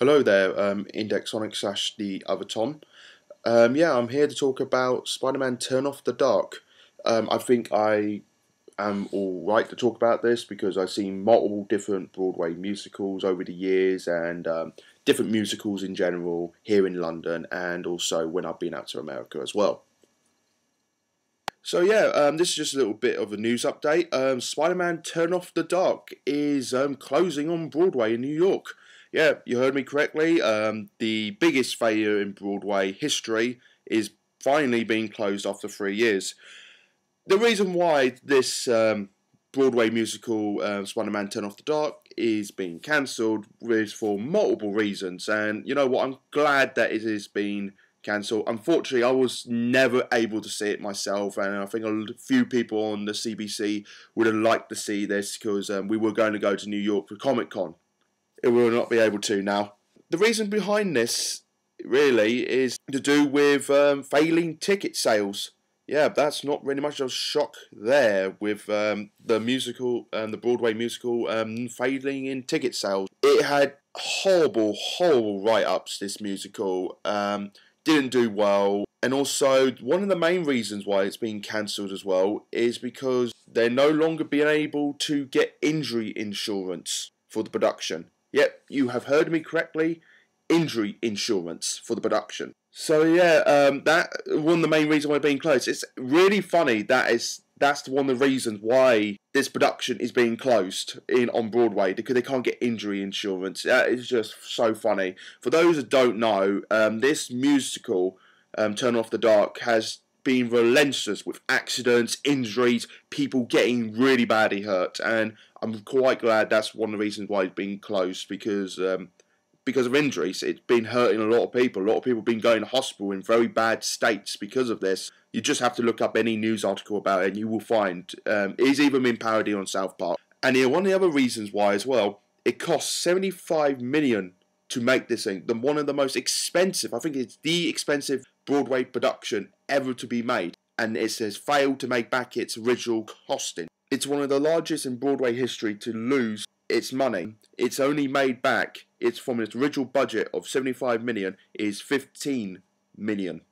Hello there, Indexonic / the other Tom. Yeah, I'm here to talk about Spider-Man Turn Off the Dark. I think I am alright to talk about this because I've seen multiple different Broadway musicals over the years and different musicals in general here in London and also when I've been out to America as well. So yeah, this is just a little bit of a news update. Spider-Man Turn Off the Dark is closing on Broadway in New York. Yeah, you heard me correctly. The biggest failure in Broadway history is finally being closed after 3 years. The reason why this Broadway musical, Spider-Man Turn Off the Dark, is being cancelled is for multiple reasons. And you know what? I'm glad that it is being cancelled. Unfortunately, I was never able to see it myself, and I think a few people on the CBC would have liked to see this because we were going to go to New York for Comic Con. It will not be able to now. The reason behind this really is to do with failing ticket sales. Yeah, that's not really much of a shock there with the musical, the Broadway musical, failing in ticket sales. It had horrible write-ups, this musical. Didn't do well. And also, one of the main reasons why it's being cancelled as well is because they're no longer being able to get injury insurance for the production. Yep, you have heard me correctly, injury insurance for the production. So yeah, that one of the main reasons why it's being closed. It's really funny that's one of the reasons why this production is being closed on Broadway, because they can't get injury insurance. That is just so funny. For those that don't know, this musical, Turn Off the Dark, has been relentless with accidents, injuries, people getting really badly hurt, and I'm quite glad that's one of the reasons why it's been closed, because of injuries. It's been hurting a lot of people. A lot of people have been going to hospital in very bad states because of this. You just have to look up any news article about it and you will find it's even been parodied on South Park. And one of the other reasons why as well, it costs $75 million to make this thing. One of the most expensive, I think it's the expensive Broadway production ever to be made. And it has failed to make back its original costing. It's one of the largest in Broadway history to lose its money. It's only made back, it's from its original budget of 75 million is 15 million.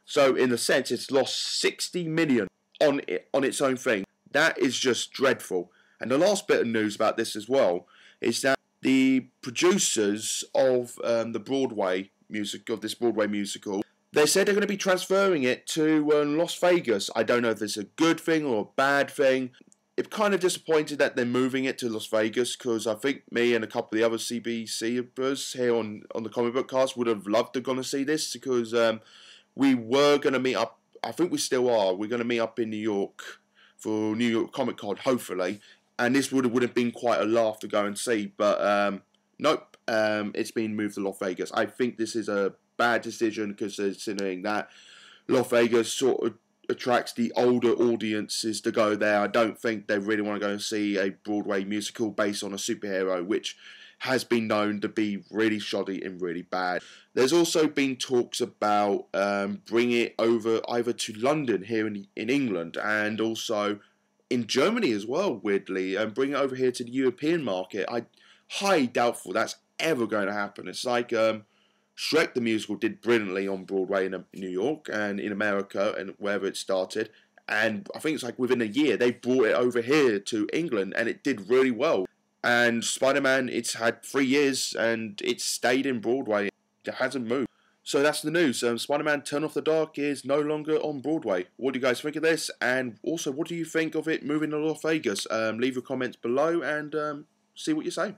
So in a sense, it's lost 60 million on its own thing. That is just dreadful. And the last bit of news about this as well is that the producers of the Broadway music, of this Broadway musical, they said they're going to be transferring it to Las Vegas. I don't know if it's a good thing or a bad thing. It's kind of disappointed that they're moving it to Las Vegas, because I think me and a couple of the other CBCers here on the Comic Book Cast would have loved to gone to see this, because we were going to meet up, I think we still are, we're going to meet up in New York for New York Comic Con, hopefully, and this would have been quite a laugh to go and see, but nope, it's been moved to Las Vegas. I think this is a bad decision, because considering that Las Vegas sort of attracts the older audiences to go there. I don't think they really want to go and see a Broadway musical based on a superhero, which has been known to be really shoddy and really bad. There's also been talks about bringing it over either to London here in England, and also in Germany as well, weirdly, and bring it over here to the European market. I highly doubtful that's ever going to happen. It's like Shrek the musical did brilliantly on Broadway in New York and in America and wherever it started, and I think it's like within a year they brought it over here to England and it did really well. And Spider-Man, it's had 3 years and it's stayed in Broadway. It hasn't moved. So that's the news. Spider-Man Turn Off the Dark is no longer on Broadway. What do you guys think of this? And also, what do you think of it moving to Las Vegas? Leave your comments below and see what you say.